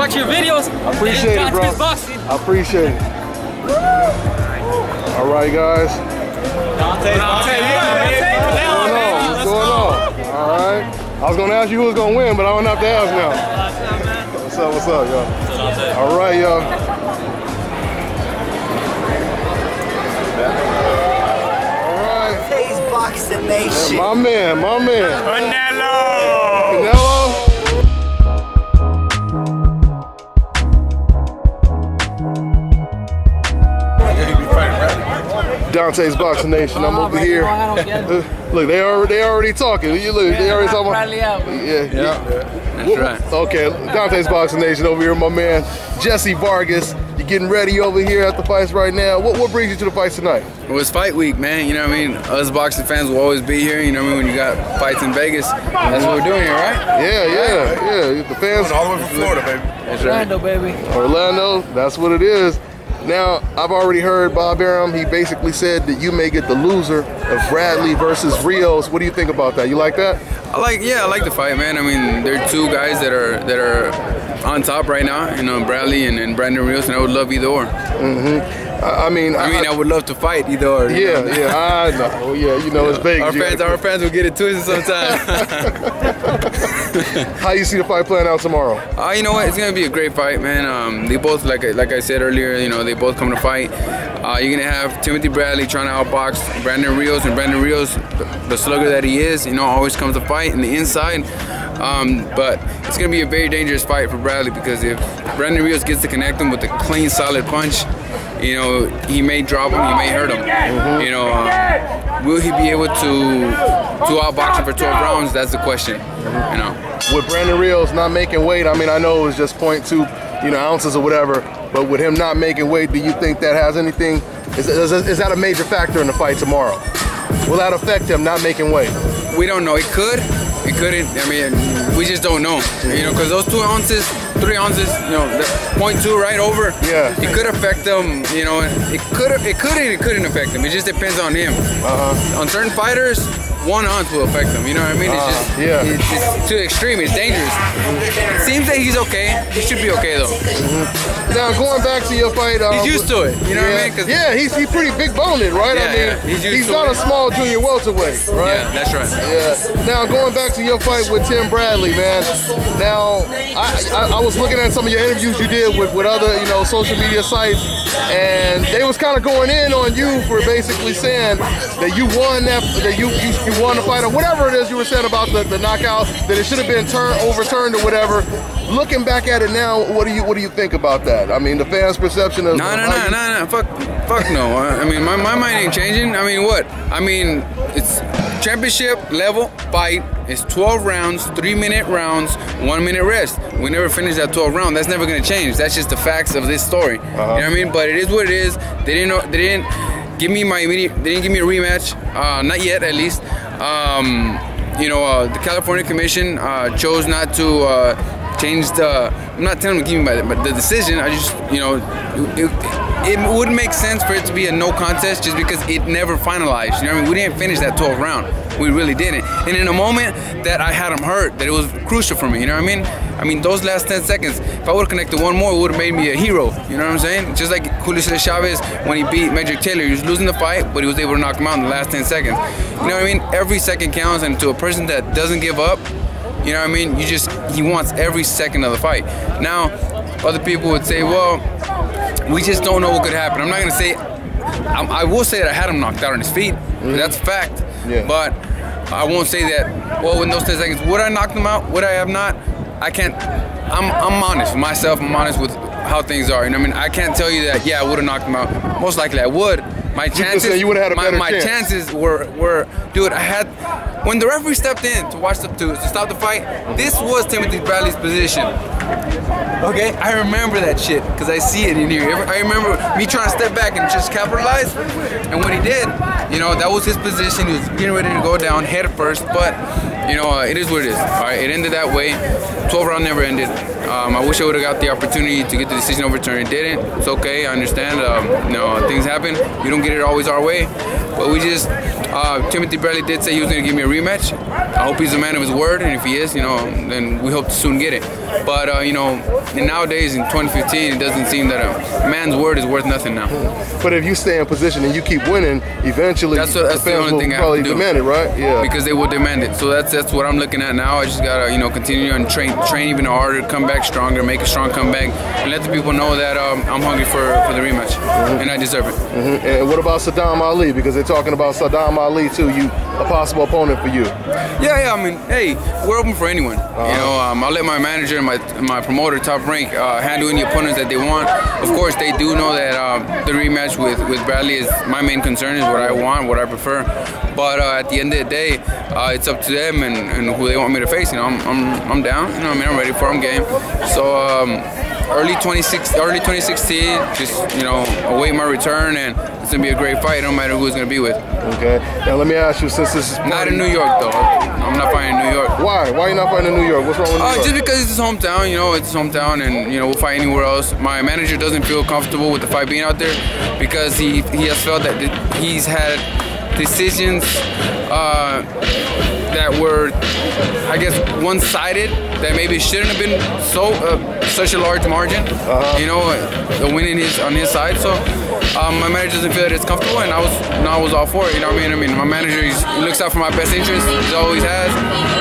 watch your videos. I appreciate it, bro. I appreciate it. All right, guys. Dante, What's going on? All right. I was gonna ask you who was gonna win, but I don't have to ask now. What's up? What's up, y'all? All right, y'all. Nation. My man. Canelo! Dante's Boxing Nation. I'm over here. Look, they already talking. You look, they already talking about. Yeah. That's right. Okay, Dante's Boxing Nation over here, my man Jessie Vargas. You're getting ready over here at the fights right now. What brings you to the fights tonight? Well, it's fight week, man. You know what I mean? Us boxing fans will always be here. You know what I mean? When you got fights in Vegas, that's what we're doing here, right? Yeah. The fans all the way from Florida, baby. That's right. Orlando, baby. Orlando, that's what it is. Now, I've already heard Bob Arum, he basically said that you may get the loser of Bradley versus Rios. What do you think about that? You like that? I like the fight, man. I mean, there are two guys that are on top right now. You know, Bradley and Brandon Rios, and I would love either or. I would love to fight either or. Yeah, I know. Yeah, you know, it's big. Our fans will get it twisted sometimes. How you see the fight playing out tomorrow? You know what? It's gonna be a great fight, man. They both, like I said earlier, you know, they both come to fight. You're gonna have Timothy Bradley trying to outbox Brandon Rios, and Brandon Rios, the slugger that he is, you know, always comes to fight in the inside. But it's gonna be a very dangerous fight for Bradley, because if Brandon Rios gets to connect him with a clean, solid punch, you know, he may drop him, he may hurt him. You know, will he be able to outbox him for 12 rounds? That's the question. You know, with Brandon Rios not making weight, I mean, I know it was just 0.2, ounces or whatever, but with him not making weight, do you think that has anything? Is that a major factor in the fight tomorrow? Will that affect him not making weight? We don't know. It could. It couldn't. I mean, we just don't know. You know, because those 2 ounces, 3 ounces, you know, 0.2 right over. Yeah. It could affect them. You know, it couldn't affect them. It just depends on him. On certain fighters, 1 ounce will affect them. You know what I mean? It's just too extreme. It's dangerous. It seems that he's okay. He should be okay though. Now going back to your fight, he's used to it. You know what I mean? Yeah, he's pretty big boned, right? Yeah, I mean, he's not a small junior welterweight, right? Yeah, that's right. Yeah. Now going back to your fight with Tim Bradley, man. Now I was looking at some of your interviews you did with other social media sites, and they was kind of going in on you for basically saying that you won that you won the fight, or whatever it is you were saying about the knockout, that it should have been overturned or whatever. Looking back at it now, what do you think about that? I mean, the fans' perception of No. Fuck no. I mean, my mind ain't changing. I mean, what? I mean, it's championship level fight. It's 12 rounds, 3-minute rounds, 1-minute rest. We never finished that 12 round. That's never gonna change. That's just the facts of this story. You know what I mean? But it is what it is. They didn't give me my immediate. They didn't give me a rematch. Not yet, at least. The California Commission chose not to change the. I'm not telling them to give me the decision. I just, it would make sense for it to be a no contest, just because it never finalized. You know what I mean? We didn't finish that 12th round. We really didn't. And in a moment that I had him hurt, that it was crucial for me. You know what I mean? I mean, those last 10 seconds, if I would have connected one more, it would have made me a hero. You know what I'm saying? Just like Julio Cesar Chavez, when he beat Medrick Taylor, he was losing the fight, but he was able to knock him out in the last 10 seconds. You know what I mean? Every second counts, and to a person that doesn't give up, you know what I mean? He wants every second of the fight. Now, other people would say, well, we just don't know what could happen. I'm not gonna say, I will say that I had him knocked out on his feet. That's a fact. Yeah. But I won't say that, well, in those 10 seconds, would I knock him out? Would I have not? I can't, I'm honest with myself. I'm honest with how things are. You know what I mean? I can't tell you that, yeah, I would have knocked him out. Most likely I would. My chances, you would have had a better my chance. chances were, dude, when the referee stepped in to stop the fight, this was Timothy Bradley's position. Okay, I remember that shit, because I see it in here. I remember me trying to step back and just capitalize, and when he did, that was his position. He was getting ready to go down head first, but, it is what it is. All right, it ended that way. 12 round never ended. I wish I would have got the opportunity to get the decision overturned. It didn't. It's okay. I understand. Things happen. We don't get it always our way. But we just, Timothy Bradley did say he was going to give me a rematch. I hope he's a man of his word, and if he is, you know, then we hope to soon get it. But, you know, nowadays in 2015, it doesn't seem that a man's word is worth nothing now. But if you stay in position and you keep winning, eventually that's the the only thing I have to do. Demand it, right? Yeah. Because they will demand it. So that's what I'm looking at now. I just gotta, you know, continue and train even harder, come back stronger, make a strong comeback, and let the people know that I'm hungry for the rematch, and I deserve it. And what about Saddam Ali? Because they're talking about Saddam Ali too. You a possible opponent for you? Yeah. I mean, hey, we're open for anyone. You know, I'll let my manager and my promoter, Top Rank, handle any opponents that they want. Of course, they do know that the rematch with Bradley is my main concern, is what I want, what I prefer. But at the end of the day, it's up to them and who they want me to face. You know, I'm down. You know, I mean, I'm ready for them game. So early 2016, just, you know, await my return, and it's gonna be a great fight. No matter who it's gonna be with. Okay. Now let me ask you, since this is not in New York though. I'm not fighting in New York. Why? Why are you not fighting in New York? What's wrong with New York? Just because it's his hometown. You know, it's his hometown, and you know, we'll fight anywhere else. My manager doesn't feel comfortable with the fight being out there because he has felt that he's had decisions that were, I guess, one-sided, that maybe shouldn't have been such a large margin. You know, winning on his side. So my manager doesn't feel that it's comfortable, and I was all for it. You know what I mean? I mean, my manager, he looks out for my best interest. He always has,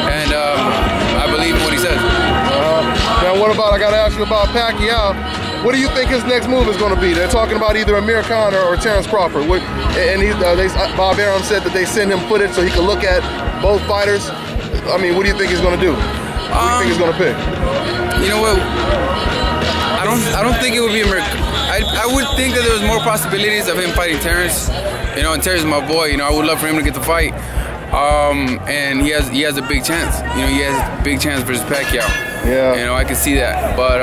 and I believe in what he says. Now, what about? I got to ask you about Pacquiao. What do you think his next move is going to be? They're talking about either Amir Khan or Terrence Crawford. And Bob Arum said that they send him footage so he can look at both fighters. I mean, what do you think he's going to do? What do you think he's going to pick? You know what? I don't think it would be Amir. I would think that there was more possibilities of him fighting Terrence. You know, and Terrence is my boy. You know, I would love for him to get the fight. And he has a big chance. You know, he has a big chance versus Pacquiao. Yeah. You know, I can see that. But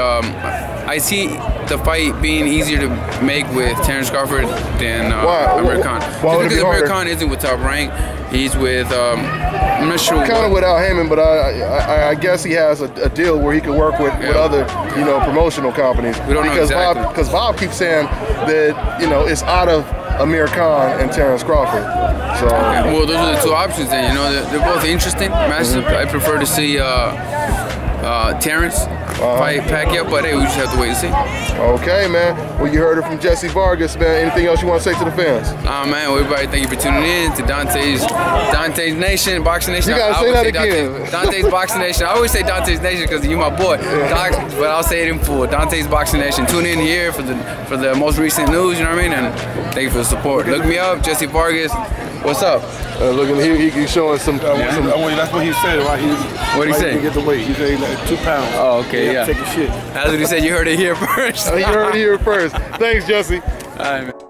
I see the fight being easier to make with Terrence Crawford than Amir Khan. Just because Amir Khan isn't with Top Rank, he's with I'm not sure. Kind of without Heyman, but I guess he has a deal where he can work with other, you know, promotional companies. We don't know exactly. Because Bob keeps saying that, you know, it's out of Amir Khan and Terrence Crawford. So well, those are the two options. Then, you know, they're both interesting matches. I prefer to see Terrence fight Pacquiao, but hey, we just have to wait and see. Okay, man. Well, you heard it from Jessie Vargas, man. Anything else you want to say to the fans? Man, well, everybody, thank you for tuning in to Dante's Nation, Boxing Nation. You gotta say that again. Dante's Boxing Nation. I always say Dante's Nation because you're my boy. But I'll say it in full. Dante's Boxing Nation. Tune in here for the most recent news. You know what I mean? And thank you for the support. Look me up, Jessie Vargas. What's up? Look at him. He's showing some. That's what he said. Right? What did he say? Get the weight. He said like 2 pounds. Oh, okay, yeah. Take a shit. That's what he said. You heard it here first. You heard it here first. Thanks, Jessie. All right, man.